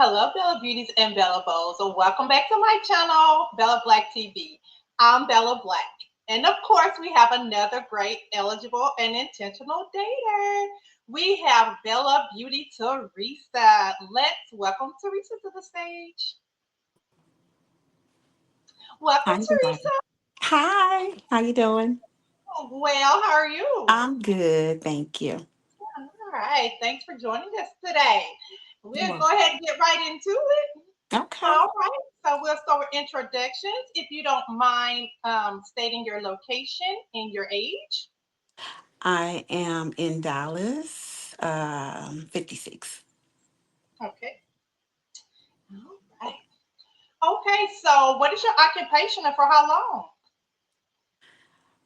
Hello, Bella Beauties and Bella Bows. So welcome back to my channel, Bella Blaque TV. I'm Bella Blaque. And of course, we have another great, eligible, and intentional dater. We have Bella Beauty Teresa. Let's welcome Teresa to the stage. Welcome, Hi, everybody. Teresa. Hi, how you doing? Well, how are you? I'm good, thank you. All right. Thanks for joining us today. You're We'll go welcome. ahead and get right into it. Okay. All right, so we'll start with introductions. If you don't mind stating your location and your age. I am in Dallas, 56. Okay. All right. Okay, so what is your occupation and for how long?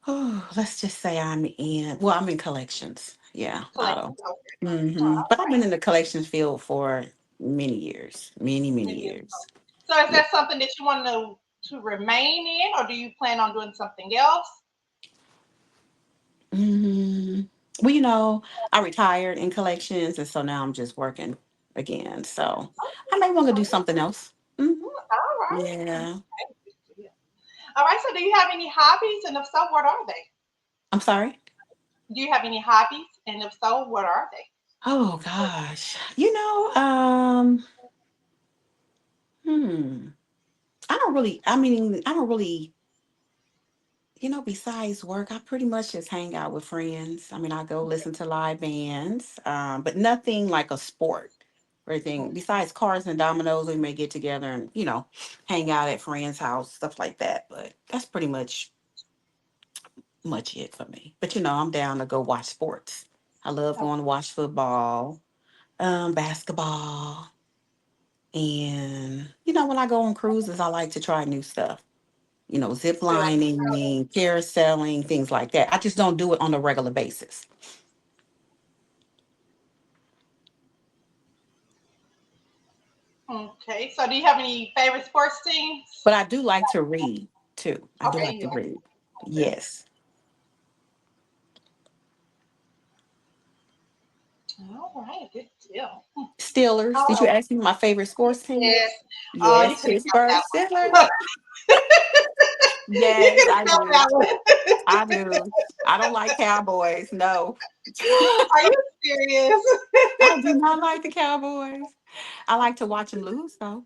Oh, let's just say I'm in collections. Yeah, Collections. Okay. But All I've right. been in the collections field for many years, many Many years ago. years. So is Yeah. that something that you want to remain in, or do you plan on doing something else? hmm Well, I retired in collections, and so now I'm just working again. So I may want to do something else. All right. Yeah. Yeah. All right. So do you have any hobbies, and if so, what are they? I'm sorry. Do you have any hobbies, and if so, what are they? Oh gosh. Hmm. I don't really, besides work, I pretty much just hang out with friends. I mean, I go listen to live bands, but nothing like a sport or anything. Besides cars and dominoes, we may get together and, hang out at friends' house, stuff like that. But that's pretty much it for me. But I'm down to go watch sports. I love going to watch football, basketball. And, when I go on cruises, I like to try new stuff, zip Okay. lining, parasailing, things like that. I just don't do it on a regular basis. Okay. So do you have any favorite sports teams? But I do like to read too. I do Okay, like you to like read. okay. Yes. All right, good deal. Steelers. Did you Oh, ask me my favorite sports team? yes. Oh, you Yes, could have got Pittsburgh that Steelers. one. You Yes, could have I got do. that one. I do. I don't like Cowboys. No. Are you serious? I do not like the Cowboys. I like to watch them lose though.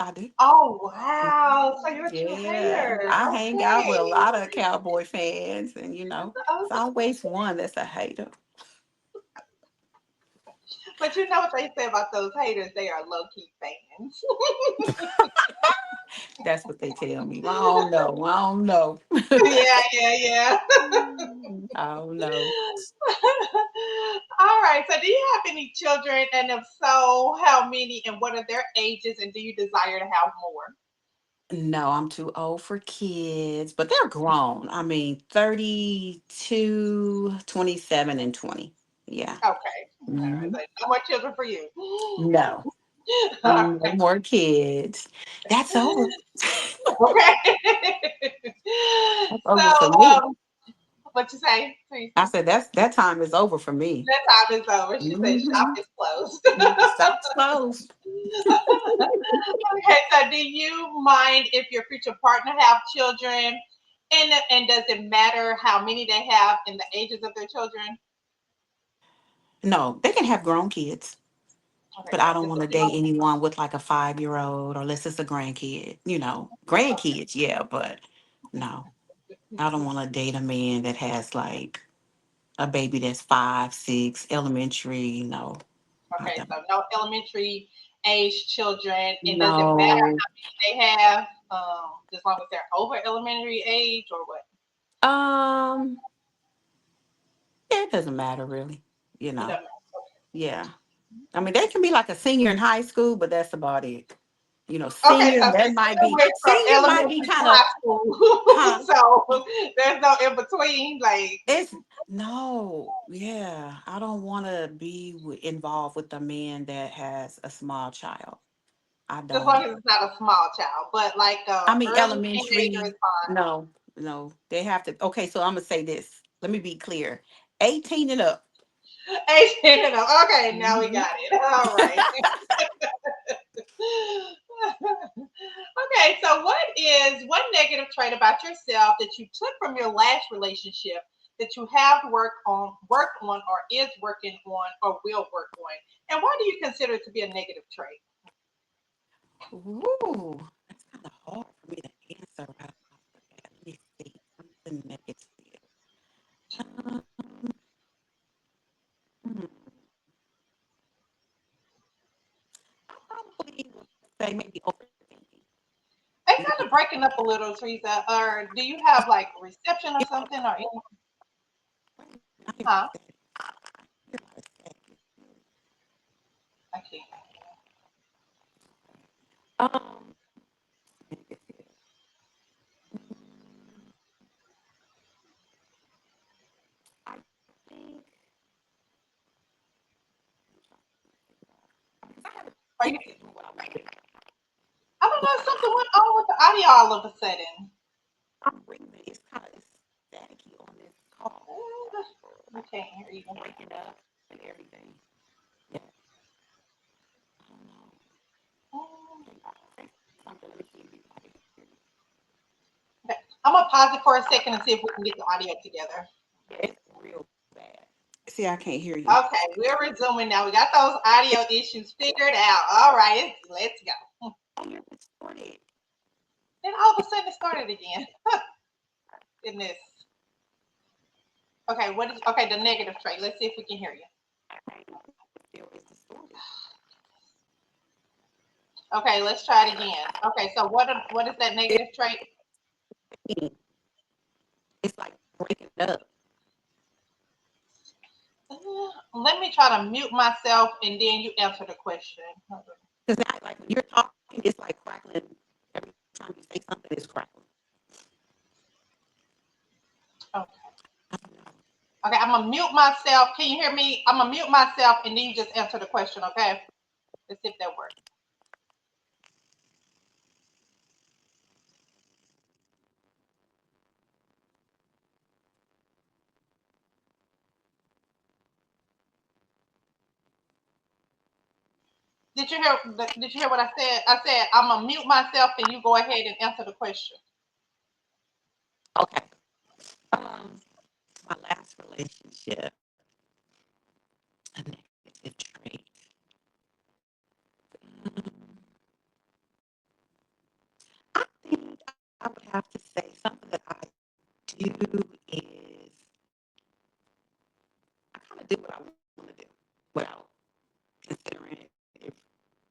I do. Oh wow. So you're a true Yeah, hater. I hang out with a Okay. lot of cowboy fans, and it's Okay. always one that's a hater. But you know what they say about those haters? They are low key fans. That's what they tell me. I don't know. I don't know. Yeah, yeah, yeah. I don't know. All right. So, do you have any children? And if so, how many and what are their ages? And do you desire to have more? No, I'm too old for kids, but they're grown. I mean, 32, 27, and 20. Yeah. Okay. All right. hmm So, no more children for you. No, All no more kids. That's over. right. That's So, over for me. what you say, Teresa? I said that time is over for me. That time is over. She said shop hmm is closed. Stops closed. Okay, so do you mind if your future partner have children? And does it matter how many they have and the ages of their children? No, they can have grown kids, Okay, but so I don't just want a to date little. anyone with like a 5-year-old or unless it's a grandkid. Grandkids, yeah, but no, I don't want to date a man that has like a baby that's 5, 6, elementary. No, I Okay, don't. so no elementary age children. And does it matter No, how many they have? As long as they're over elementary age or what? um, it doesn't matter really. You It know, doesn't yeah. I mean, they can be like a senior in high school, but that's about it. matter. Okay, Senior, so that since might you be went from senior might be elementary to kind of, high school, huh? so there's no in between. Like It's no, yeah. I don't want to be involved with a man that has a small child. I as long don't. as it's not a small child, but like I mean, early teenager is elementary. fine. No, no. They have to. Okay, so I'm gonna say this. Let me be clear. 18 and up. 18 and up. Okay, now we Mhm. got it. All right. Okay, so one negative trait about yourself that you took from your last relationship that you have worked on, or is working on, or will work on, and why do you consider it to be a negative trait? Ooh, that's kind of hard for me to answer right off the bat. Let me see. Something negative. Um, hmm, I probably would say maybe overthinking. It's You kind know, of breaking up a little, Teresa. Or do you have like reception or you know, something, or any? I hear Huh? that. I hear a lot of static. I can't. Um, negative. Mm, I think because I haven't Are been you? doing what I want to do. I don't know. Something went on with the audio all of a sudden. I'm breathing. It's kind of staticky on this call. We Like can't hear you. breaking up and everything. Yeah, I don't know. Mm. Say something. Let me see if I can hear you. Okay. I'm gonna pause it for a second and see if we can get the audio together. Yeah, it's real bad. See, I can't hear you. Okay, we're resuming now. We got those audio issues figured out. All right, let's go. Oh, you're distorted. Then all of a sudden it started again. Goodness. Okay, okay, the negative trait. Let's see if we can hear you. Still is distorted. Okay, let's try it again. Okay, so what is that It's, negative trait? it's like breaking up. Let me try to mute myself and then you answer the question. Because now, like when you're talking, it's like crackling. Every time you say something, it's crackling. Okay. I don't know. Okay, I'm gonna mute myself. Can you hear me? I'm gonna mute myself and then you just answer the question, okay? Let's see if that works. Did you hear what I said? I said I'm gonna mute myself and you go ahead and answer the question. Okay. Um, my last relationship, a negative trait. Um, I think I would have to say something that I do is I kind of do what I want to do without considering if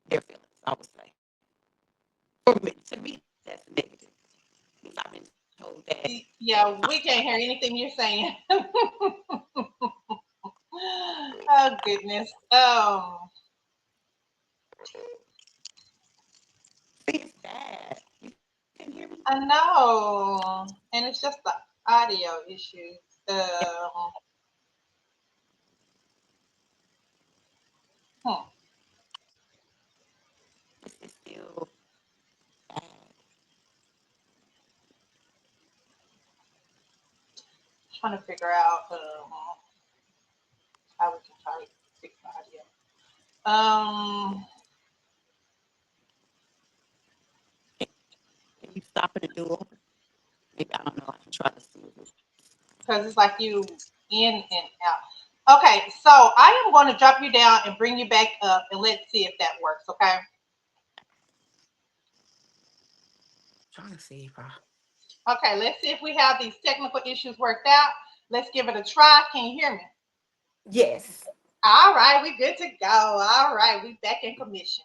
their feelings. I would say for me, to me, that's negative because I've been told that. Yeah, we can't hear anything you're saying. Oh goodness. See, it's bad. You can hear me. I know, and it's just the audio issues. Yeah, Hmm, it's still bad. trying to figure out how we can try to fix the audio. Can, can you stop it and do over? Maybe I don't know. I can try to see it. because it's like you in and out. Okay, so I am going to drop you down and bring you back up, and let's see if that works. Okay. Trying to see if I. Okay, let's see if we have these technical issues worked out. Let's give it a try. Can you hear me? Yes. All right, we good to go. All right, we back in commission.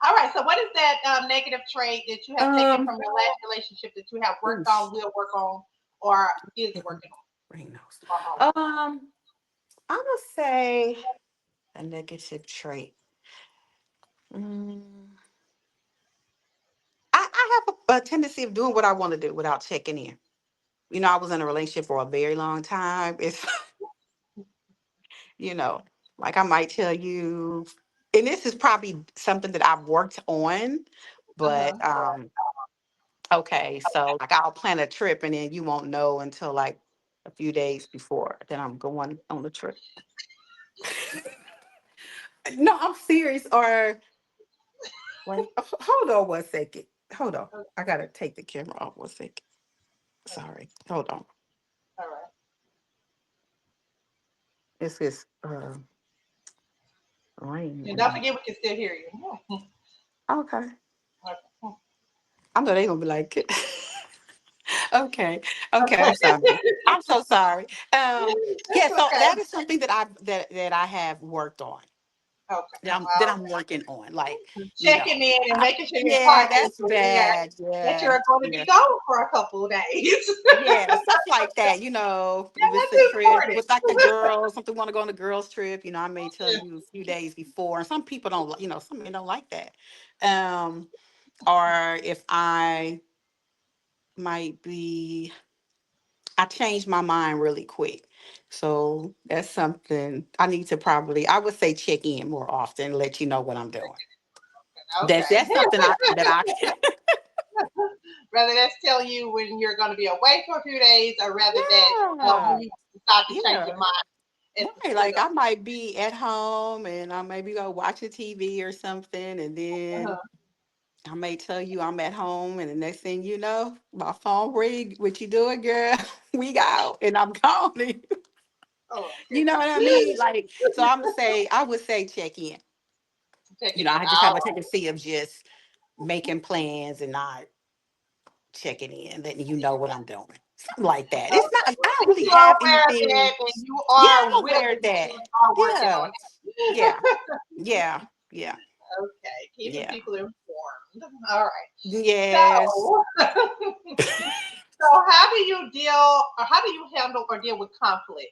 All right, so what is that negative trait that you have taken Um. from your last relationship that you have worked Oof. on, will work on, or is working Brain nose. on? I'm gonna say a negative trait. Mm, I have a tendency of doing what I want to do without checking in. You know, I was in a relationship for a very long time. It's you know, like I might tell you, and this is probably something that I've worked on, Uh-huh. but okay, so like I'll plan a trip and then you won't know until like a few days before that I'm going on the trip. No, I'm serious. Or Wait, hold on 1 second. Hold on. I gotta take the camera off 1 second. Sorry. Hold on. All right. This is And don't raining. forget we can still hear you. Okay. Okay. I know they gonna be like, okay, okay. Okay. I'm sorry. I'm so sorry. Yeah. It's So okay. that is something that I have worked on. Okay. That I'm working on. Like, you Checking know, in and I, making sure your yeah, partner is that's aware bad. that Yeah, you're going to be yeah. gone for a couple of days. Yeah, stuff like that, if it's a That's trip important. with like the girls, something want to go on a girls trip, I may tell you a few days before. And some people don't, some men don't like that. Um, or if might be, I change my mind really quick. So that's something I need to probably, I would say check in more often, let you know what I'm doing. Okay. That's something that I can. Rather that's telling you when you're going to be away for a few days, or rather that when Yeah, you decide to change your yeah. mind at the Right, split like of. I might be at home and I maybe go watching TV or something, and then Uh-huh. I may tell you I'm at home, and the next thing you know, my phone ring. What you doing, girl? We out, and I'm calling. Oh You know what I goodness. mean? Like, so I would say check in. Checking in. I just have All a tendency of just making plans and not checking in, letting you know what I'm doing. Something like that. right. It's not. Okay. I Well, don't and really you are have aware of anything. that, and you Yeah, are I'm aware of willing that. to start working on Yeah, yeah, it. yeah, yeah, Okay. Keeping yeah. people informed. All right. Yes. So, so how do you deal, or how do you handle or deal with conflict?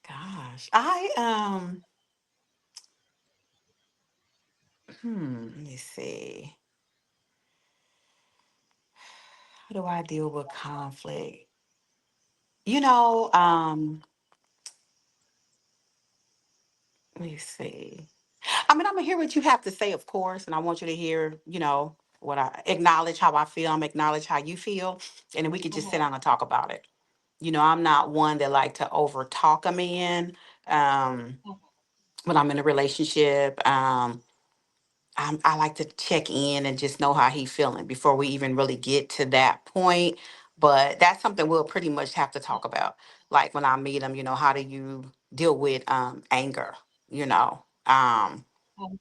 Gosh, let me see. How do I deal with conflict? You know, let me see. I mean, I'm gonna hear what you have to say, of course, and I want you to hear, what I acknowledge how I feel. I'm acknowledge how you feel, and then we could just sit Mhm, down and talk about it. I'm not one that like to over talk a man. Um, mhm, when I'm in a relationship, I like to check in and just know how he's feeling before we even really get to that point. But that's something we'll pretty much have to talk about. Like when I meet him, how do you deal with anger, you know, um, mhm.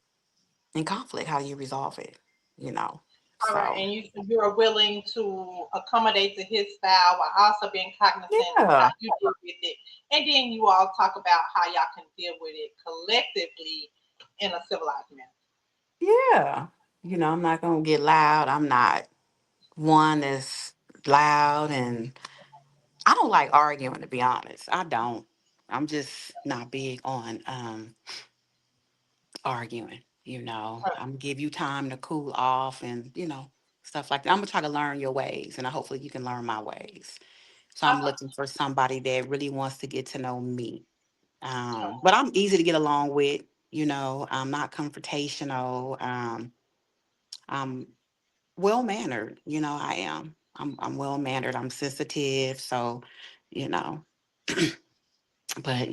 and conflict? How do you resolve it? You know, All right, so and you're willing to accommodate to his style while also being cognizant of how yeah, you deal with it, and then you all talk about how y'all can deal with it collectively in a civilized manner. yeah. I'm not gonna get loud. I'm not one that's loud, and I don't like arguing, to be honest. I don't. I'm just not big on arguing. I'm gonna give you time to cool off and stuff like that. I'm gonna try to learn your ways, and hopefully you can learn my ways. So I'm Okay. looking for somebody that really wants to get to know me. Okay. But I'm easy to get along with. I'm not confrontational. I'm well mannered. I am. I'm well mannered. I'm sensitive. So, you know, but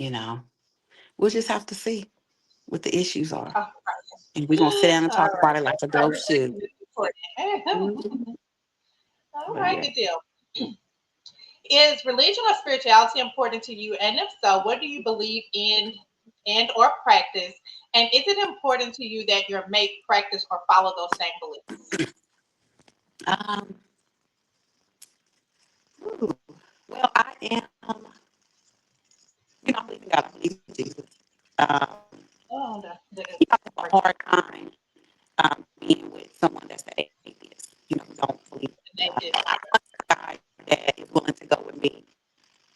we'll just have to see what the issues are, All and we're gonna sit down and right. talk about it like adults should. This is important. Mhm. All But right, yeah. good deal. Is religion or spirituality important to you? And if so, what do you believe in and or practice? And is it important to you that your mate practice or follow those same beliefs? Um, ooh, well, I am, I believe in God, I believe in Jesus. Um, Oh, I have a hard time being with someone that's an atheist, who don't believe in God. naked. I want a guy that is willing to go with me.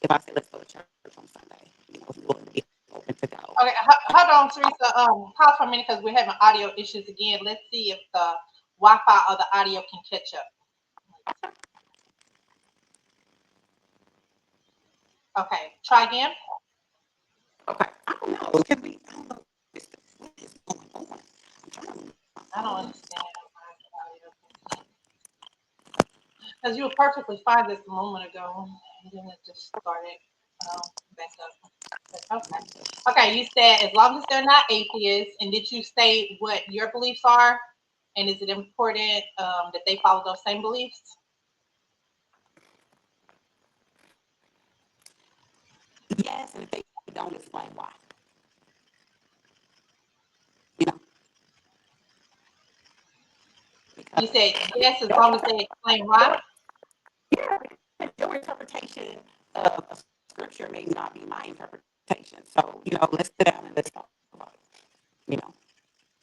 If I say, let's go to church on Sunday, is willing to be open to go. Okay, hold on, Teresa. Pause for a minute because we're having audio issues again. Let's see if the Wi-Fi or the audio can catch up. Okay, try again. Okay. I don't know. Can we, I don't know what is going on. I'm trying to move my I don't phone. understand because you were perfectly fine just a moment ago, and then it just started back up. Okay. Okay, you said as long as they're not atheists, and did you state what your beliefs are? And is it important that they follow those same beliefs? Yes, and if they don't explain why, you know, You because said yes, as long as they explain why. yeah, because your interpretation of a scripture may not be my interpretation. So, let's sit down and let's talk about it. You know,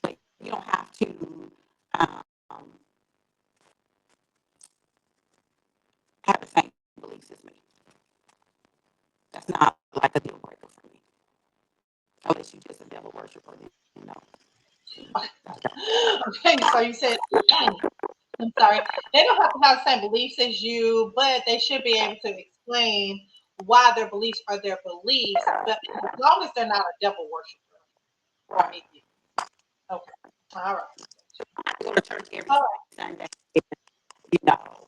like you don't have to um, have the same beliefs as me. That's not like a deal breaker for me. Unless you just a devil worshiper, then Okay, so you said, I'm sorry, they don't have to have the same beliefs as you, but they should be able to explain why their beliefs are their beliefs, but as long as they're not a devil worshiper or right. atheist. Okay, all right. I go to church every All right. Sunday, you know,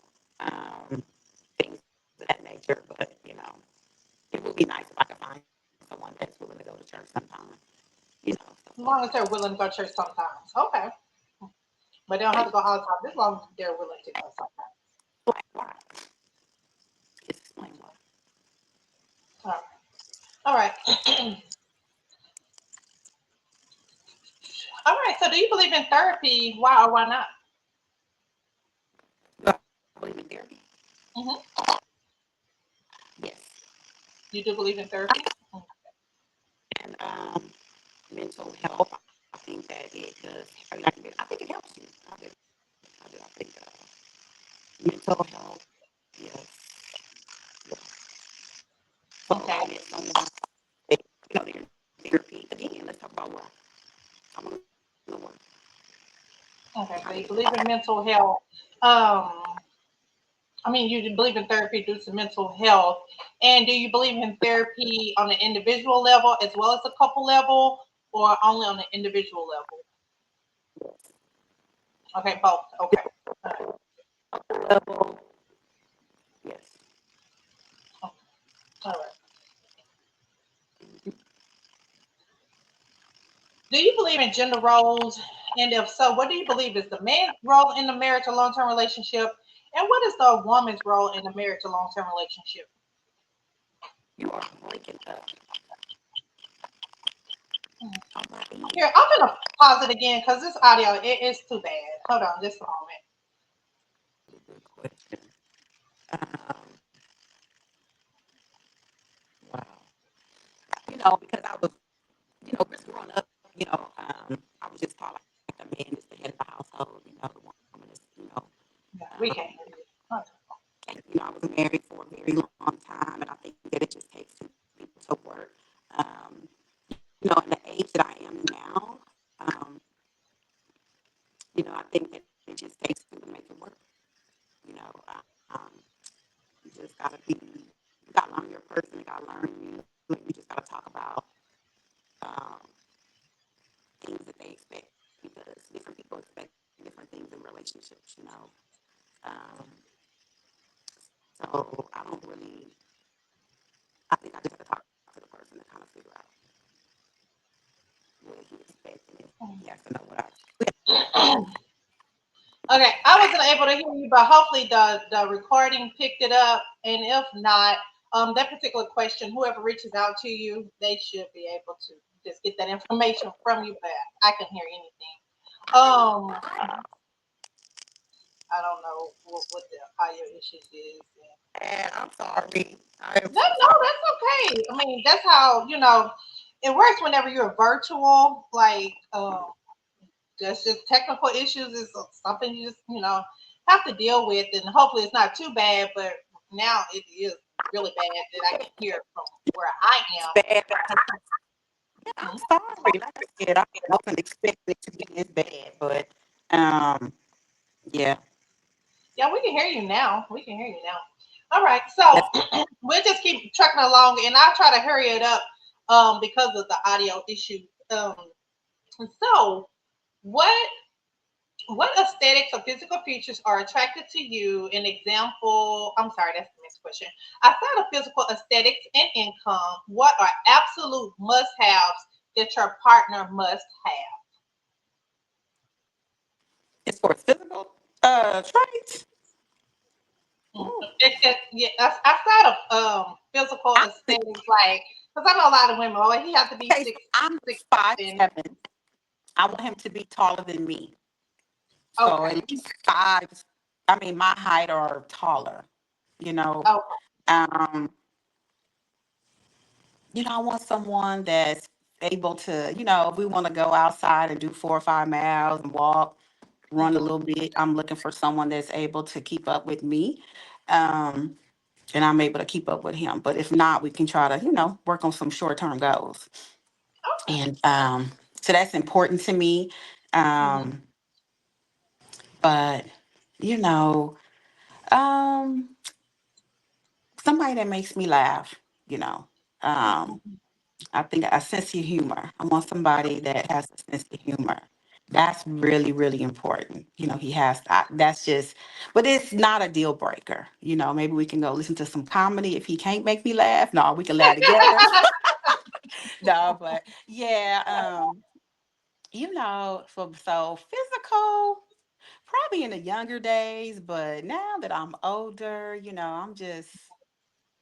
things of that nature. But it would be nice if I could find someone that's willing to go to church sometime. Stuff As like long as they're willing to go to church sometimes. Okay. But they don't have that. to go all the time, as long as they're willing to go sometimes. Why? Explain why. All right. All right. All right. So do you believe in therapy? Why or why not? Do I believe in therapy? Hmm. Yes. You do believe in therapy? And mental health, I think that it does. I think it helps you. I do. I do. I think mental health, yes. Yeah. So I Okay. met someone, they, they're in therapy. Again, let's talk about what I want to know what, Okay. how So they you do believe in mental health. I mean, you believe in therapy due to mental health. And do you believe in therapy on an individual level as well as a couple level, or only on an individual level? Okay, both. Okay. All right. level. Yes. Okay. All right. Do you believe in gender roles? And if so, what do you believe is the man's role in the marriage or long term relationship? And what is the woman's role in the marriage or long term relationship? You are breaking up. I'm not eating. Here, I'm going to pause it again because this audio, it is too bad. Hold on just a moment. Good question. Um, wow. Because I was, just growing up, I was just taught like the man is the head of the household. The woman is, Yeah, we um, can't hear you. Okay. and, I was married for a very long time, and I think that it just takes two people to work. Um, in the age that I am now, I think that it just takes two to make it work. You know, um, you just gotta you gotta learn your person, you gotta learn you. You just gotta talk about um, things that they expect because different people expect different things in relationships. Um, so I don't really. I think I just have to talk to the person to kind of figure out what he expects and if he has to know what I. Okay, I wasn't able to hear you, but hopefully the recording picked it up. And if not, that particular question, whoever reaches out to you, they should be able to just get that information from you. But I can hear anything. I don't know what the audio issues is. And I'm sorry. I am No, so no, sorry. that's okay. I mean, that's how it works whenever you're virtual. Like, that's just technical issues. Is something you just have to deal with, and hopefully it's not too bad. But now it is really bad that I can hear from where I It's am. bad. I'm Mhm. sorry. Like I said, I wasn't expecting it to be this bad, but um, yeah. Yeah, we can hear you now. We can hear you now. All right, so That's we'll just keep trucking along, and I'll try to hurry it up because of the audio issue. So what? What aesthetics or physical features are attracted to you? An example, I'm sorry, that's the next question. Outside of physical aesthetics and income, what are absolute must haves that your partner must have? As far as physical traits, ooh, Yeah, outside of physical I think, aesthetics, like, because I know a lot of women, oh, he has to be okay, so I'm six, 10. 5'7". I want him to be taller than me. So Okay. at least five. I mean, my height or taller. You know, Okay. um, I want someone that's able to, if we want to go outside and do 4 or 5 miles and walk, run a Mhm. little bit. I'm looking for someone that's able to keep up with me. Um, and I'm able to keep up with him. But if not, we can try to, work on some short term goals. Okay. And so that's important to me. Mhm. Um, but, you know, um, somebody that makes me laugh, you know. Um, Mhm. I think a sense of humor. I want somebody that has a sense of humor. That's really, really important. He has that. That's just, but it's not a deal breaker. Maybe we can go listen to some comedy if he can't make me laugh. No, we can laugh together. No, but yeah, for so physical, probably in the younger days, but now that I'm older, I'm just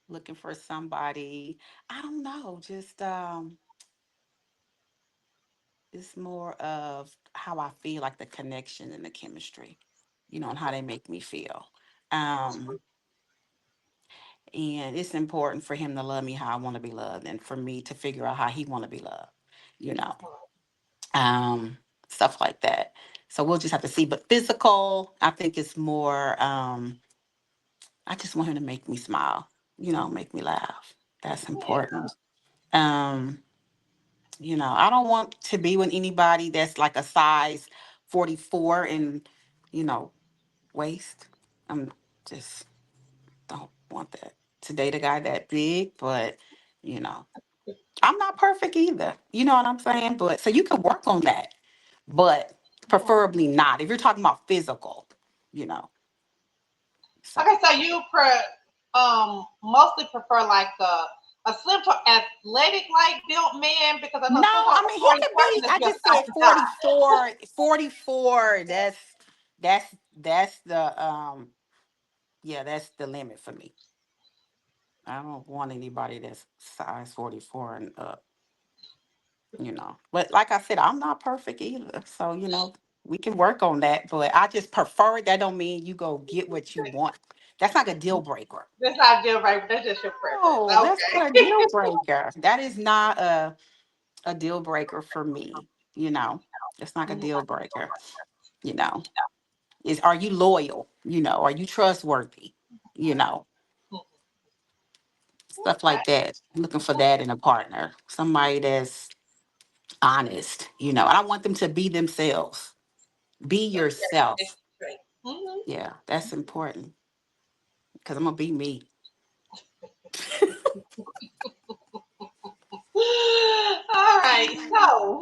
looking for somebody. I don't know, just it's more of how I feel, like the connection and the chemistry, and how they make me feel. Um, and it's important for him to love me how I want to be loved, and for me to figure out how he want to be loved, you know, um, stuff like that. So we'll just have to see. But physical, I think it's more. I just want him to make me smile, make me laugh. That's Yeah. important. Um, I don't want to be with anybody that's like a size 44 and, you know, waist. I'm just don't want that to date a guy that big, but you know, I'm not perfect either. You know what I'm saying? But so you can work on that, but preferably not. If you're talking about physical, you know. So Okay, so you mostly prefer like a slim to athletic like built man, because I know no, sometimes I a mean he could 44 be. can just I be a just said size nine. 44, 44. That's the yeah, that's the limit for me. I don't want anybody that's size 44 and up. But like I said, I'm not perfect either. So, we can work on that. But I just prefer it. That don't mean you go get what you want. That's not a deal breaker. That's not a deal breaker. That's just your preference. No, that's Okay. not a deal breaker. That is not a deal breaker for me. You know, it's not a Mhm. deal breaker. You know, are you loyal? Are you trustworthy? You know, stuff Okay. like that. Looking for that in a partner. Somebody that's honest, and I want them to be themselves. Be It's yourself. great. Hmm. Yeah, that's important because I'm gonna be me. All right. So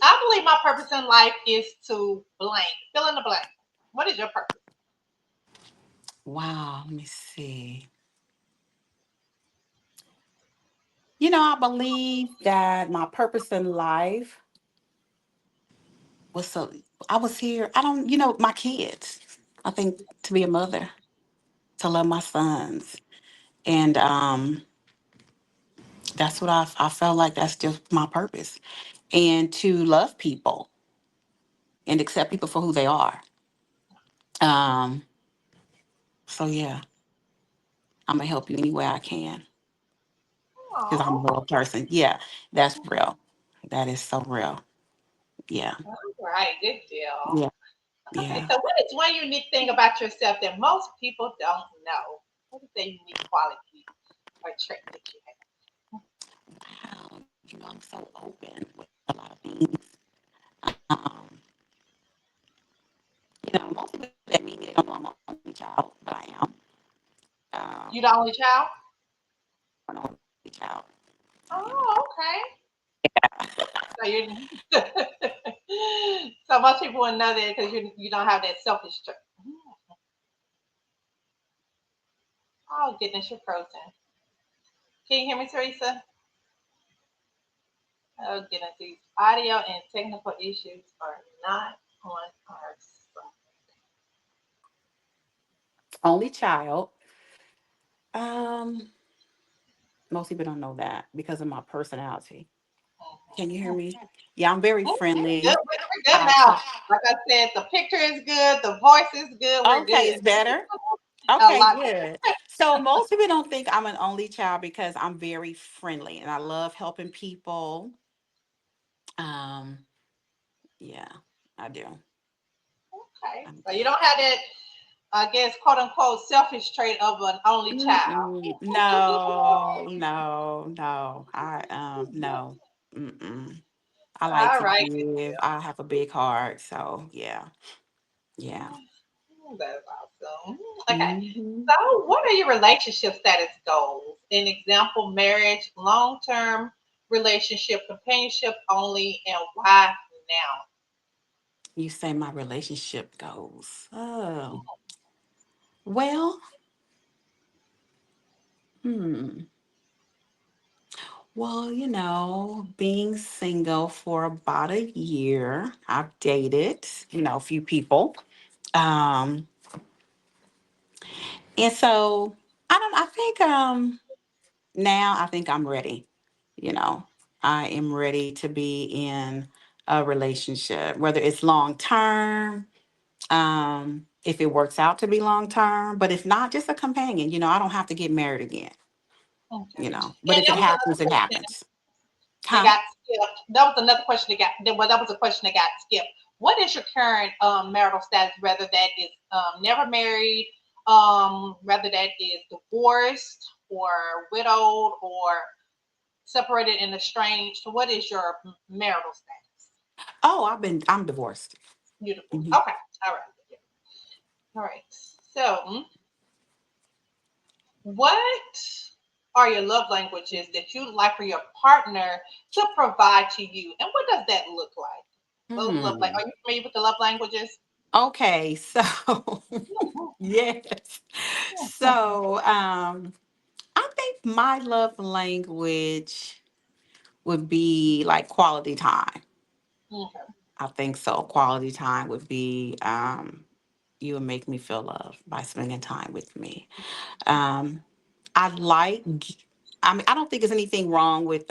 I believe my purpose in life is to blank. Fill in the blank. What is your purpose? Wow, let me see. I believe that my purpose in life was so I was here. I don't, my kids. I think to be a mother, to love my sons. And that's what I felt like that's just my purpose. And to love people and accept people for who they are. Um, so yeah, I'm gonna help you any way I can because I'm a Oh, real person. Yeah, that's real. That is so real. Yeah, all right. Good deal. yeah, Okay. yeah. So what is one unique thing about yourself that most people don't know? What is that unique quality or trait that you Wow, I'm so open with a lot of things. Um, most people that meet me, they don't know I'm an only child, but I am. You the only child? I'm an only child. I am. Oh, okay. So you So most people wouldn't know that because you don't have that selfish trait. Oh goodness, you're frozen. Can you hear me, Teresa? Oh goodness, these audio and technical issues are not on our side. Only child. Um, Most people don't know that because of my personality. Can you hear Mhm. me? Yeah, I'm very Good. friendly. We're good I now. talk. Like I said, the picture is good. The voice is good. We're Okay, good. it's better. A Okay, lot good. So most people don't think I'm an only child because I'm very friendly and I love helping people. Um, yeah, I do. okay. I'm So you don't have that, I guess, quote unquote, selfish trait of an only child. No, no, no. No. Mm-mm. I like All to right. give. I have a big heart, so yeah, yeah. That's awesome. Okay. Hmm. So, what are your relationship status goals? An example, marriage, long term relationship, companionship only, and why now? You say my relationship goes. Oh, well, hmm. Well, being single for about a year, I've dated, a few people. Um, and so I think now I think I'm ready. You know, I am ready to be in a relationship, whether it's long term, if it works out to be long term, but if not, just a companion. I don't have to get married again, Okay. but And if that it was another happens, it question happens. that Huh? got skipped. That was another question that got, well, that was a question that got skipped. What is your current marital status, whether that is never married, whether that is divorced or widowed or separated and estranged? What is your marital status? Oh, I'm divorced. You divorced. Hmm. Okay. All right. Yeah. All right. So, what are your love languages that you'd like for your partner to provide to you? And what does that look like? Those love like Hmm. are you familiar with the love languages? Okay, so yes. So, I think my love language would be like quality time. Okay. I think so. Quality time would be you would make me feel loved by spending time with me. Um, I like. I mean, I don't think there's anything wrong with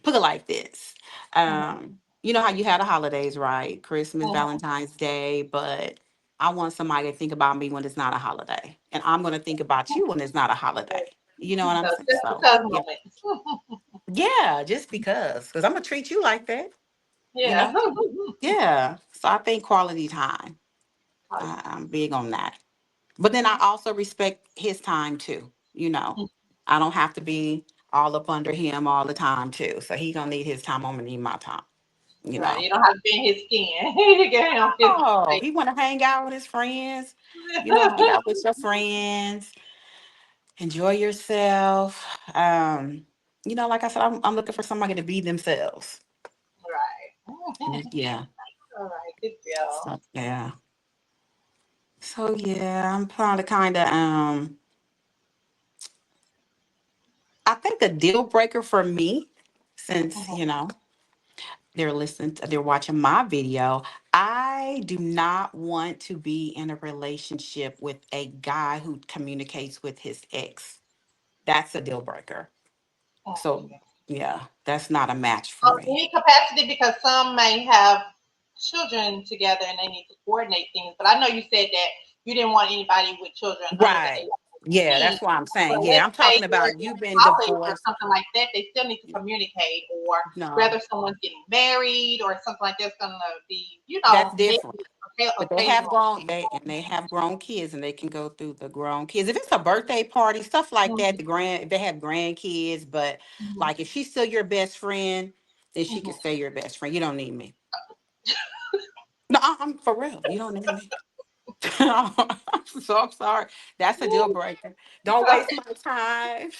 put it like this. Mhm, You know how you had the holidays, right? Christmas, mhm. Valentine's Day, but I want somebody to think about me when it's not a holiday, and I'm going to think about you when it's not a holiday. You know what I'm So saying? just So because yeah, moments. yeah, just because I'm gonna treat you like that. You Yeah. know? Yeah. So I think quality time. Quality I'm big on that. But then I also respect his time too. time. I don't have to be all up under him all the time too. So he gonna need his time. I'm gonna need my time. You Right. know. You don't have to be in his skin. You get him his Oh, space. he want to hang out with his friends. Hang out with your friends. Enjoy yourself. Like I said, I'm looking for somebody to be themselves. Right. Yeah. All right. Good deal. So yeah. So yeah, I'm trying to kind of I think a deal breaker for me, since Mhm. they're watching my video. I do not want to be in a relationship with a guy who communicates with his ex. That's a deal breaker. So Okay. yeah, that's not a match for me. Any capacity because some may have children together and they need to coordinate things. But I know you said that you didn't want anybody with children under the age Right. of Yeah, 18. that's why I'm But saying. Yeah, let's I'm say talking they're about in you've been college or divorced. something like that, they still need to communicate, or No, whether someone's getting married or something like that's gonna be, that's maybe different. But occasional. they have grown kids and they can go through the grown kids. If it's a birthday party, stuff like that, Mhm, if they have grandkids, but mhm, like if she's still your best friend, then she can mhm. stay your best friend. You don't need me. No, I'm for real. You don't need me. I'm sorry. That's a deal breaker. Don't waste my time.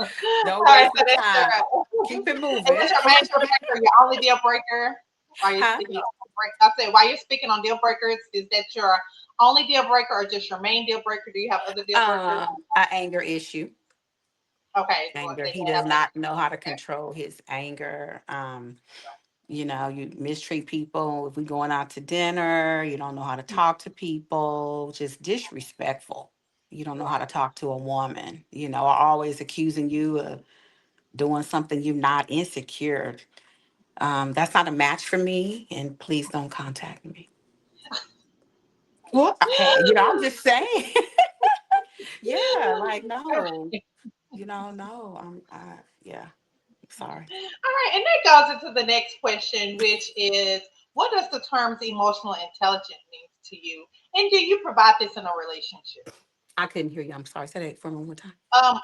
All Don't right, waste so my that's time. your Keep it is moving. that your major breaker, your only deal breaker? While you're Huh? speaking on deal break, I said while you're speaking on deal breakers, is that your only deal breaker or just your main deal breaker? Do you have other deal breakers? An anger issue. Okay, well, Anger. they He don't does have any. not know how to control his anger. You mistreat people. If we going out to dinner, you don't know how to talk to people, just disrespectful. You don't know how to Right. talk to a woman, or always accusing you of doing something you're not insecure. That's not a match for me, and please don't contact me. Well, hey, I'm just saying. Yeah, like no, no, yeah, sorry. All right, and that goes into the next question, which is, what does the terms emotional intelligence mean to you, and do you provide this in a relationship? I couldn't hear you. I'm sorry. Say that for one more time. Um,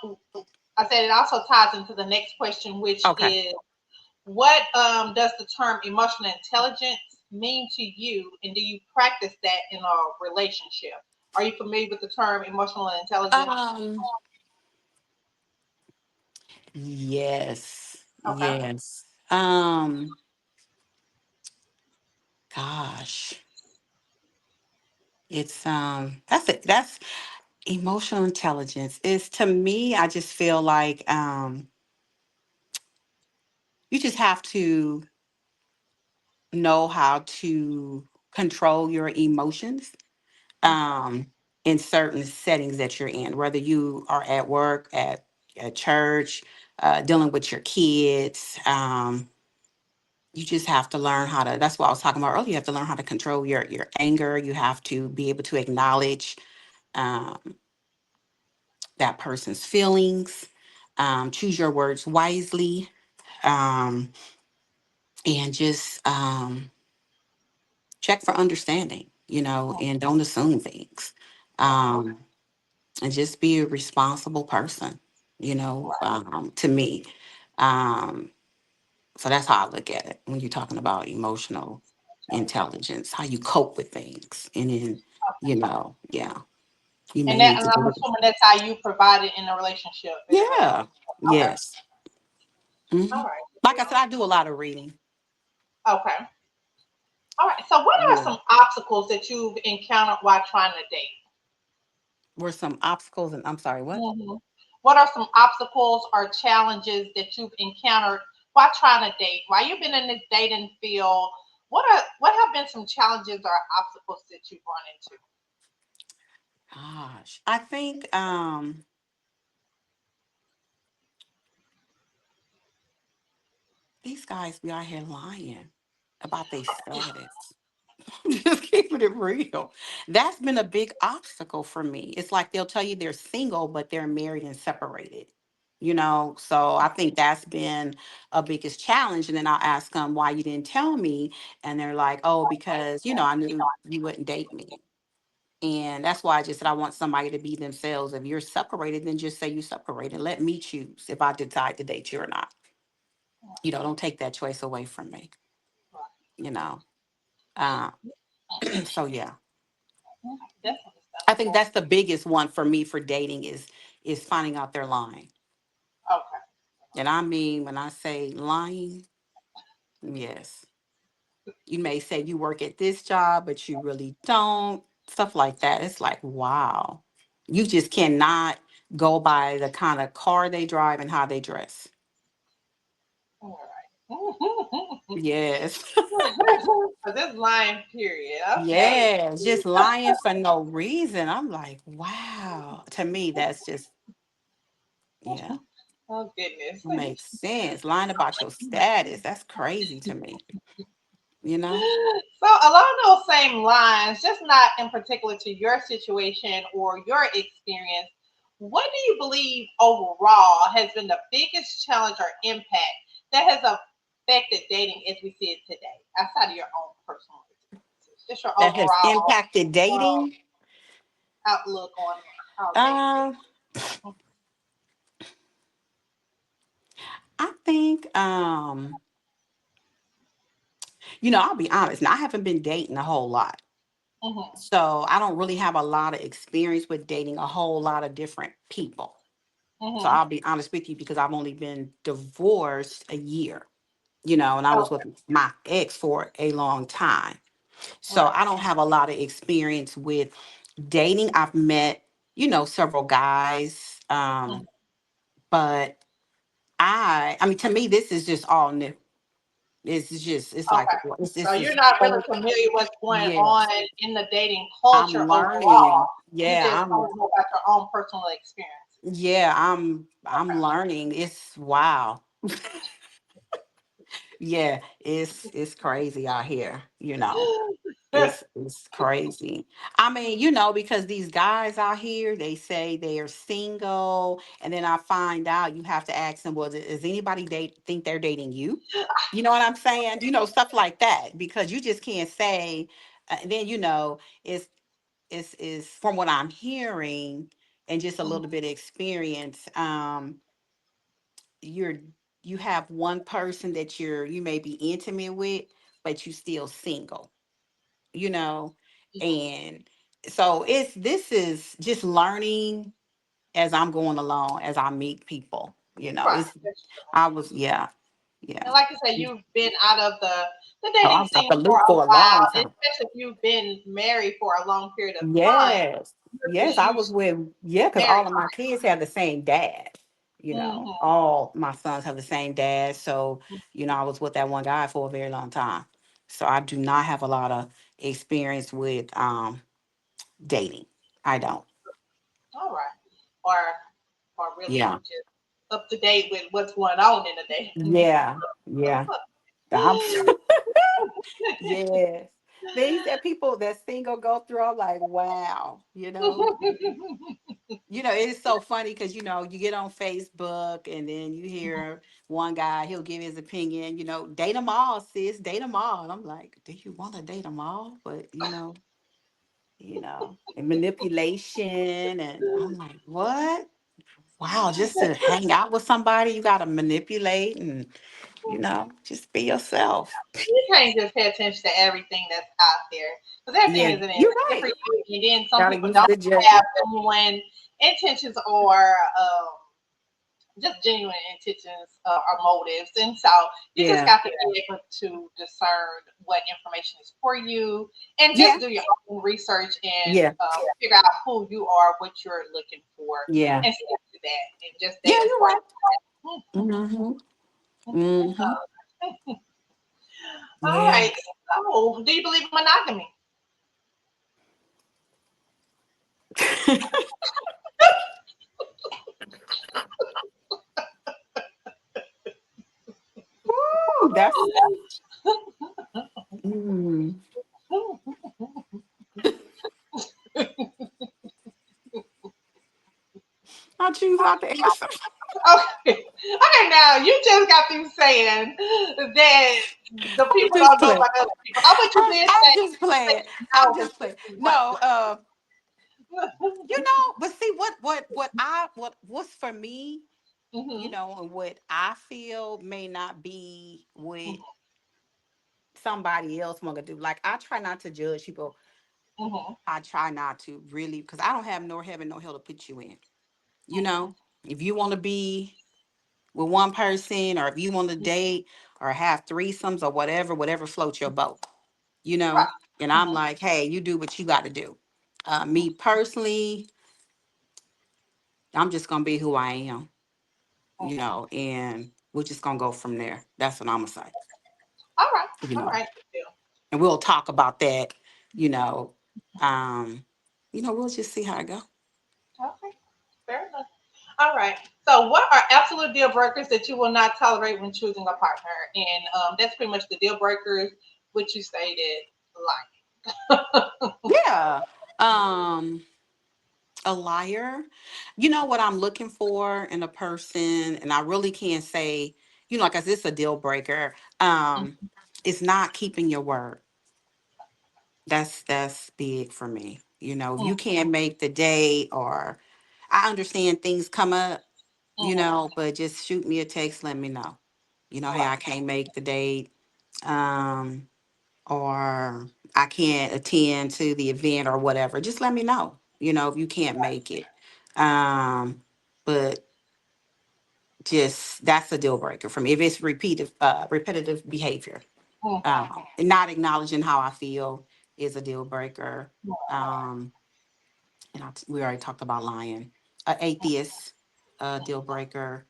I said it also ties into the next question, which Okay. is, what does the term emotional intelligence mean to you, and do you practice that in a relationship? Are you familiar with the term emotional intelligence? Um, yes, Okay. yes. Gosh, it's that's emotional intelligence. Is to me, I just feel like you just have to know how to control your emotions um in certain settings that you're in, whether you are at work, at church, dealing with your kids. You just have to learn how to, that's what I was talking about earlier. You have to learn how to control your anger. You have to be able to acknowledge um, that person's feelings, choose your words wisely, um, and just check for understanding, and don't assume things. Um, and just be a responsible person, to me. Um, so that's how I look at it when you're talking about emotional intelligence, how you cope with things. And then, yeah, you may need And to I'm do it. assuming that's how you provide it in a relationship as well. Yeah. Okay. Yes. All Hmm. right. Like I said, I do a lot of reading. Okay. All right. So, what are Yeah. some obstacles that you've encountered while trying to date? Were some obstacles, and I'm sorry, what? Hmm. What are some obstacles or challenges that you've encountered while trying to date? While you've been in this dating field, what have been some challenges or obstacles that you've run into? Gosh, I think these guys be out here lying about their status. Just keeping it real. That's been a big obstacle for me. It's like they'll tell you they're single, but they're married and separated. So I think that's been a biggest challenge. And then I'll ask them why you didn't tell me, and they're like, "Oh, because I knew you wouldn't date me." And that's why I just said I want somebody to be themselves. If you're separated, then just say you separated. Let me choose if I decide to date you or not. Don't take that choice away from me. You know. Uh, so yeah. That's I think understandable. that's the biggest one for me for dating is finding out they're lying. Okay. And I mean, when I say lying, yes. You may say you work at this job, but you really don't. Stuff like that. It's like, wow. You just cannot go by the kind of car they drive and how they dress. All right. Yes. So this line period. Okay. Yes. Just lying for no reason. I'm like, wow. To me, that's just, yeah, Oh goodness. makes sense. Lying about your status. That's crazy to me. You know? So along those same lines, just not in particular to your situation or your experience, what do you believe overall has been the biggest challenge or impact that has affected dating as we see it today, outside of your own personal experiences? Just your That has overall impacted uh, dating. outlook on how dating Um, I think I'll be honest. Now I haven't been dating a whole lot. is. So I don't really have a lot of experience with dating a whole lot of different people. So Hmm. I'll be honest with you because I've only been divorced a year. and I was with Okay. my ex for a long time. So Right. I don't have a lot of experience with dating. I've met, several guys. Mhm. But I mean, to me, this is just all new. It's like, Okay. So this you're is not really whole, familiar with what's going on yes. in the dating culture I'm overall. learning. You Yeah, just I'm, don't know about your own personal experiences. yeah, I'm learning. It's wow. Yeah, it's crazy out here, It's crazy. I mean, because these guys out here, they say they are single, and then I find out you have to ask them, well, does anybody think they're dating you? You know what I'm saying? Stuff like that, because you just can't say. Then it's is from what I'm hearing and just a little Mhm. bit of experience. You're you have one person that you may be intimate with, but you still single, you know Mhm. and so this is just learning as I'm going along, as I meet people. Right. It's That's true. I was yeah, yeah. And like I said, you've been out of the Oh, I dating was out the scene for loop a for a long while, time. especially if you've been married for a long period of time. Yes, You're yes, just I was used with, yeah, to because married all of my kids have the same dad. life. All my sons have the same dad. So, I was with that one guy for a very long time. So I do not have a lot of experience with dating. I don't. All right. Or really Yeah. just up to date with what's going on in the dating. Yeah. Yeah. I'm, yes. Things that people that single go through, I'm like, wow, it's so funny because you get on Facebook and then you hear one guy, he'll give his opinion, date them all, sis, date them all. And I'm like, do you want to date them all? But and manipulation, and I'm like, what? Wow, just to hang out with somebody, you gotta manipulate and just be yourself. You can't just pay attention to everything that's out there because everything Yeah, isn't you're good for right. you. And then some Gotta people use don't good have judgment. genuine intentions or just genuine intentions or motives. And so you just Yeah. got to be able to discern what information is for you and just Yeah. do your own research and Yeah. figure out who you are, what you're looking for, Yeah. and stick to that and just Yeah, date you're according right. to that. Mm-hmm. Mm-hmm. All Yeah. right. So, do you believe in monogamy? Woo, that's mm. I choose not to answer. Okay. Okay, now you just got through saying that the I'm people just don't know playing. about other people. Oh, but you did I'm say just that playing. you I'm know just playing. specifically what No, people. but see what's for me, Hmm. and what I feel may not be what Hmm. somebody else want to do. Like, I try not to judge people. Hmm. I try not to really, because I don't have no heaven, no hell to put you in. You Hmm. know, if you want to be with one person, or if you want to date or have threesomes or whatever floats your boat, Right. And I'm Hmm. like, hey, you do what you got to do. Me personally, I'm just gonna be who I am, Hmm. and we're just gonna go from there. That's what I'm gonna say, All right. you All know, right. Good deal. and we'll talk about that, you know, um, we'll just see how it go. Okay. Fair enough. All right. So, what are absolute deal breakers that you will not tolerate when choosing a partner? And that's pretty much the deal breakers, which you stated, Yeah. Um, a liar. You know what I'm looking for in a person, and I really can't say, like, is this a deal breaker? like. It's not keeping your word. That's big for me. If you can't make the date, or I understand things come up, Mm-hmm. but just shoot me a text, let me know. Hey, I Right. can't make the date. Um, or I can't attend to the event or whatever. Just let me know, if you can't make it. Um, but just that's a deal breaker for me. If it's repetitive behavior, Mm-hmm. and not acknowledging how I feel is a deal breaker. Um, we already talked about lying. Atheist, deal breaker.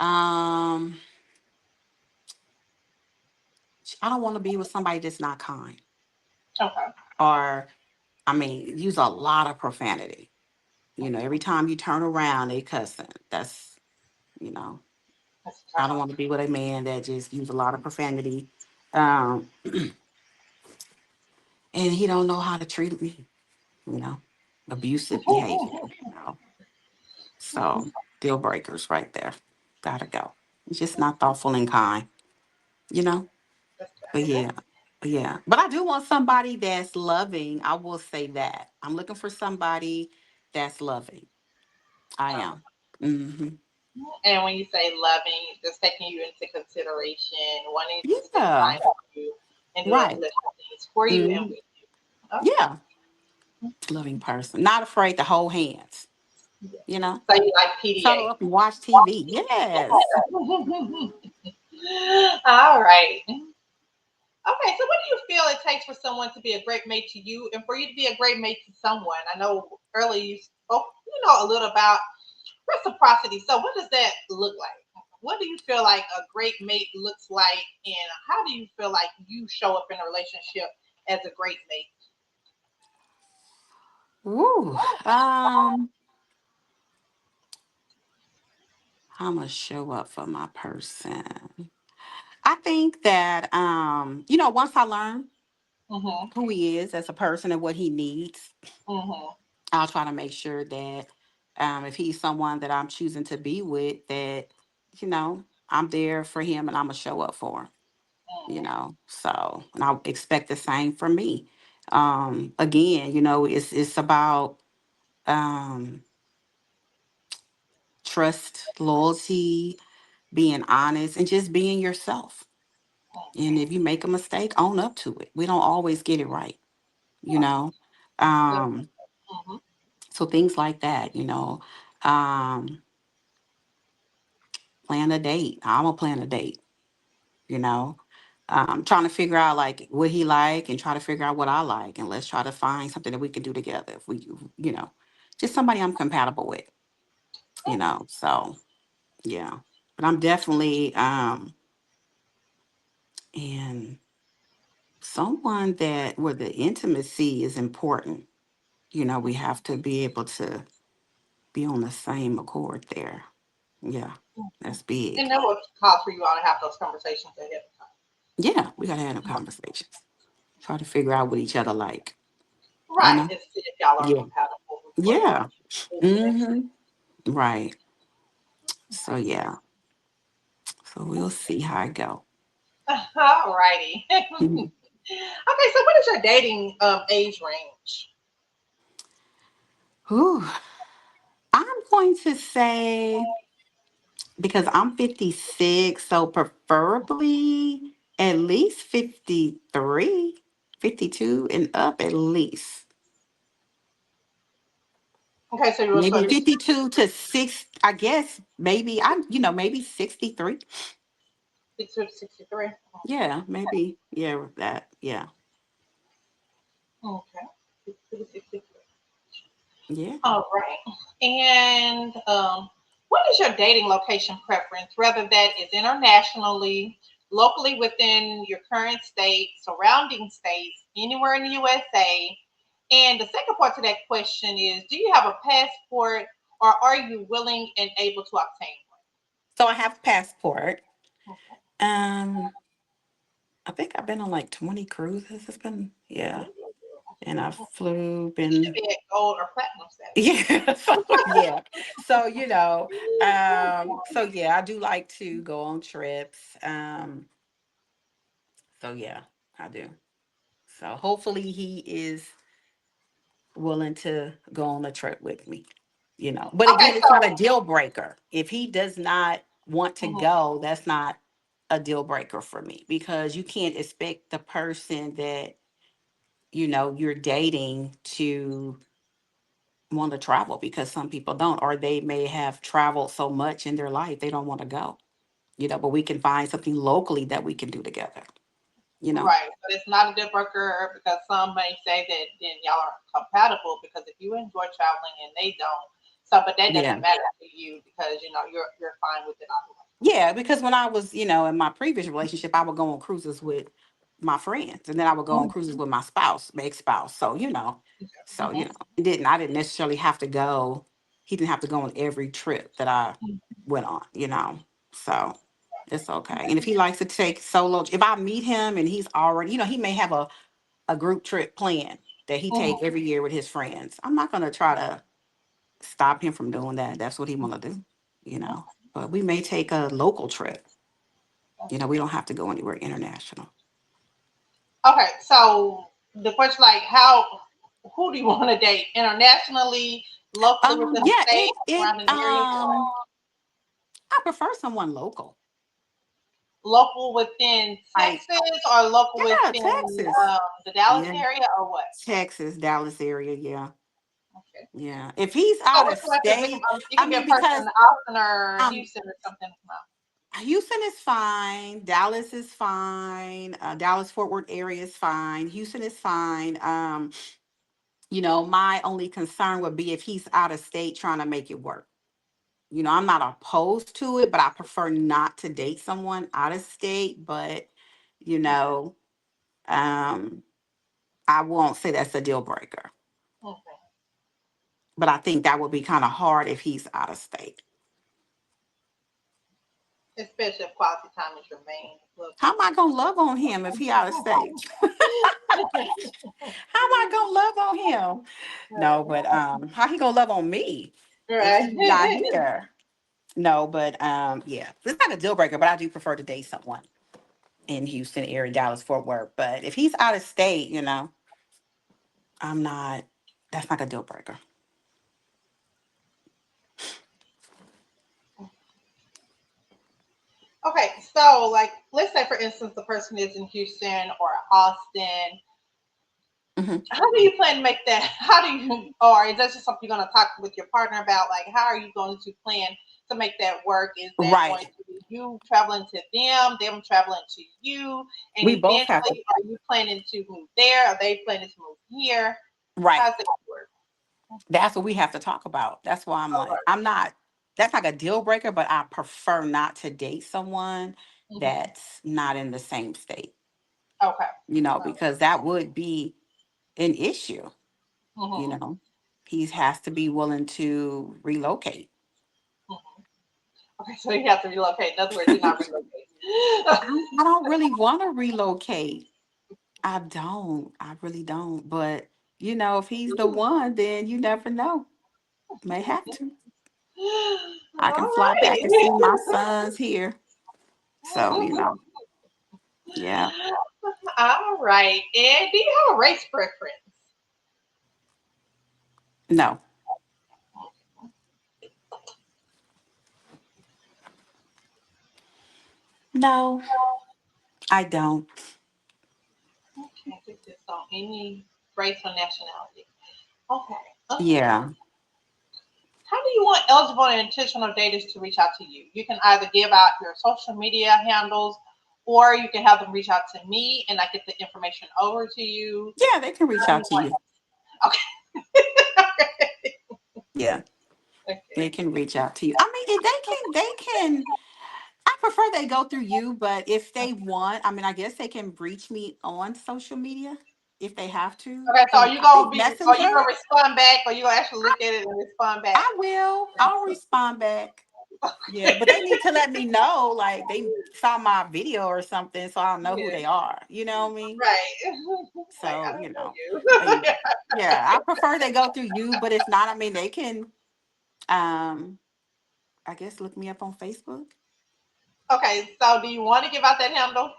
Um, I don't want to be with somebody that's not kind, Okay. or I mean, use a lot of profanity. Every time you turn around, they cussing. That's you know, That's a I turn don't off. want to be with a man that just use a lot of profanity, um, and he don't know how to treat me. You know, abusive behavior. You know, so deal breakers right there. Gotta go. It's just not thoughtful and kind. You know. That's But okay. yeah, yeah. But I do want somebody that's loving. I will say that. I'm looking for somebody that's loving. I am. Hmm. And when you say loving, just taking you into consideration, wanting to spend Yeah. time with you and do Right. uplifting things for you and Hmm. with you. Okay. Yeah. Loving person. Not afraid to hold hands. Yeah. You know, So you like cuddle PDA. up and watch TV. Yes. All right. Okay, so what do you feel it takes for someone to be a great mate to you and for you to be a great mate to someone? I know earlier you spoke, a little about reciprocity. So what does that look like? What do you feel like a great mate looks like, and how do you feel like you show up in a relationship as a great mate? Ooh. Um, I'm gonna show up for my person. I think that once I learn Mm-hmm. who he is as a person and what he needs, Mm-hmm. I'll try to make sure that if he's someone that I'm choosing to be with, that, I'm there for him and I'm going to show up for him, So, and I expect the same from me. Again, it's about um, trust, loyalty, being honest, and just being yourself. And if you make a mistake, own up to it. We don't always get it right, you know. Um, Mm-hmm. so things like that. Um, Plan a date. I'm gonna plan a date, you know. Trying to figure out like what he like and try to figure out what I like, and let's try to find something that we can do together. If we, just somebody I'm compatible with. So yeah, but I'm definitely and someone that where the intimacy is important. We have to be able to be on the same accord there. Yeah, that's And big. that would cause for you all to have those conversations ahead of time. Yeah, we gotta have them conversations. Try to figure out what each other like. You Right. know? And see if y'all are Yeah. compatible before y'all Yeah. move to that step. Hmm. Right. So Okay. yeah. So we'll see how I go. All righty. Okay, Mhm. so what is your dating age range? Whew. I'm going to say because I'm 56, so preferably at least 53, 52 and up at least. Okay, so you were Maybe sort of 52 to 6, I guess. Maybe 63. 63. Yeah, maybe. Yeah, with that. Yeah. Okay. 63. Yeah. All right. And what is your dating location preference, whether that is internationally, locally within your current state, surrounding states, anywhere in the USA? And the second part to that question is, do you have a passport or are you willing and able to obtain So I have a passport. one? Okay. Um, I think I've been on like 20 cruises. It's been, yeah. And I flew, You should been, be at gold or platinum status. yeah. So, yeah. So, so yeah, I do like to go on trips. So yeah, I do. So hopefully he is willing to go on a trip with me. But Okay, again, it's not a so deal breaker. If he does not want to mhm, go, that's not a deal breaker for me because you can't expect the person that you're dating to want to travel, because some people don't, or they may have traveled so much in their life they don't want to go. But we can find something locally that we can do together. You know. Right, but it's not a deal breaker because some may say that then y'all are compatible because if you enjoy traveling and they don't, so but that Yeah. doesn't matter to you because you're fine with it either Yeah, because when I was, in my previous relationship, I would go on cruises with my friends, and then I would go on way. cruises with my spouse, my ex-spouse. Mhm, I didn't necessarily have to go. He didn't have to go on every trip that I went on. So it's okay. And if he likes to take solo, if I meet him and he's already, he may have a group trip planned that he mhm, take every year with his friends. I'm not gonna try to stop him from doing that. That's what he want to do, you mhm. know. But we may take a local trip. We don't have to go anywhere international. Okay, so the question like who do you want to date internationally, locally within the Yeah, state, it surrounding areas, or I prefer someone local. local within Like, Texas or local yeah, within Texas. the Dallas Yeah, area or what? Texas, Dallas area. Yeah, Okay. yeah. If he's So out which of one? Because it, state, it I can be a mean, person because in Austin or um, Houston or something. Houston is fine. Dallas is fine. Dallas Fort Worth area is fine. Houston is fine. My only concern would be if he's out of state trying to make it work. I'm not opposed to it, but I prefer not to date someone out of state. But, you know, um, I won't say that's a deal breaker. Okay. But I think that would be kind of hard if he's out of state. Especially if quality time is your main look. How am I gonna love on him if he out of state? How am I gonna love on him? No, but how he gonna love on me if Right. he's not here? No, but yeah, it's not a deal breaker. But I do prefer to date someone in Houston area, Dallas, Fort Worth. But if he's out of state, I'm not. That's not a deal breaker. Okay, so like let's say for instance the person is in Houston or Austin. Hmm. How do you plan to make that? How do you, or is that just something you're going to talk with your partner about? Like, how are you going to plan to make that work? Is that going Right. to be you traveling to them traveling to you, and We both have to. eventually, are you planning to move there? Are they planning to move here? Right. How's it work? That's what we have to talk about. That's why I'm All like, I'm not. That's like a deal breaker, but I prefer not to date someone right. that's not in the same state. Okay. Because that would be an issue. You Mm-hmm. know, he has to be willing to relocate. Okay, so you have to relocate. In other words, you're not relocating. I don't really want to relocate. I don't. I really don't. But if he's the one, then you never know. May have to. I can All fly back and right. see my sons here. So yeah. All right. And do you have a race preference? No, no, I don't. Okay, put this on any race or nationality. Okay. Yeah. How do you want eligible and intentional daters to reach out to you? You can either give out your social media handles or you can have them reach out to me and I get the information over to you. Yeah, they can reach How do out you to want you. it? Yeah, they Okay. can reach out to you. I mean, if they can. I prefer they go through you, but if they want, I mean, I guess they can reach me on social media if they have to. Okay, so I think are you Messenger. gonna respond back or you gonna actually look at it and respond back? I will. I'll respond back. Yeah, but they need to let me know, like they saw my video or something, so I'll know who Yeah, they are. You know what I mean? right. Like I So, don't know yeah, you. yeah. I prefer they go through you, but if not, I mean, they can, um, I guess, look me up on Facebook. Okay, so do you want to give out that handle?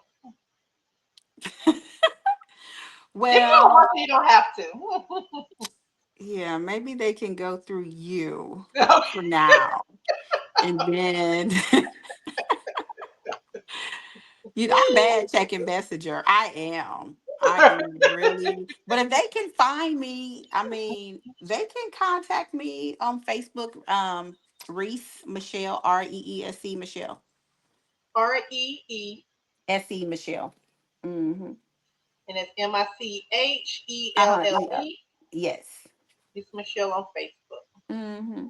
If you don't Well, want to, you don't have to. yeah, maybe they can go through you Okay. for now, and then I'm bad checking Messenger. I am. I am really, but if they can find me, I mean, they can contact me on Facebook. Reese Michelle, Reese Michelle, REE, Se Michelle. Mm-hmm. and it's Michelle. Yeah. Yes. It's Michelle on Facebook. Mm-hmm.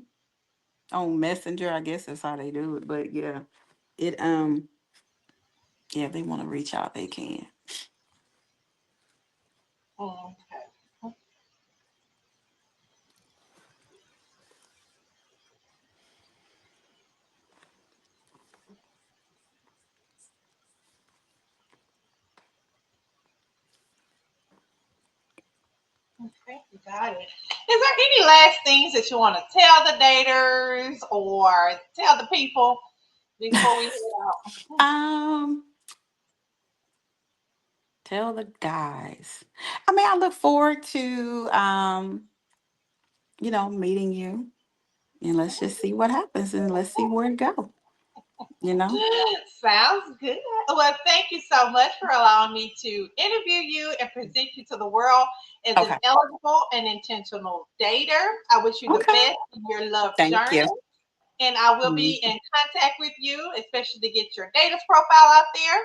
On Messenger, I guess that's how they do it. But yeah, it yeah, if they want to reach out, they can. Okay. Okay, got it. Is there any last things that you want to tell the daters or tell the people before we head out? um, Tell the guys. I mean, I look forward to meeting you, and let's just see what happens, and let's see where it go. You know. Sounds good. Well, thank you so much for allowing me to interview you and present you to the world as an Okay. eligible and intentional dater. I wish you the Okay. best in your love Thank journey. you. And I will be Mhm. in contact with you, especially to get your dater's profile out there,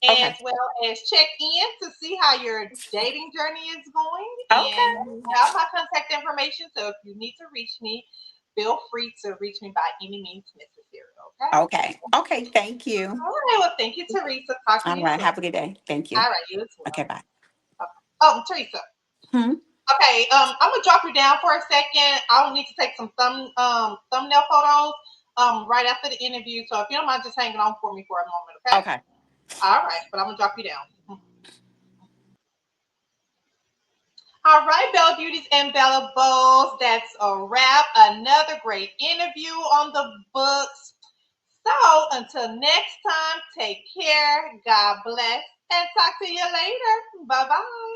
as Okay. well as check in to see how your dating journey is going. Okay. And you have my contact information, so if you need to reach me, feel free to reach me by any means necessary. Okay. Okay. Okay. Thank you. All right. Well, thank you, Teresa. Talk to All you right. soon. Have a good day. Thank you. All right. You as Okay. well. Bye. Okay. Oh, Teresa. Hmm. Okay. I'm gonna drop you down for a second. I will need to take some thumbnail photos right after the interview. So if you don't mind just hanging on for me for a moment, okay? Okay. All right, but I'm gonna drop you down. All right, Bella Beauties and Bella Bows, that's a wrap. Another great interview on the books. So until next time, take care. God bless, and talk to you later. Bye bye.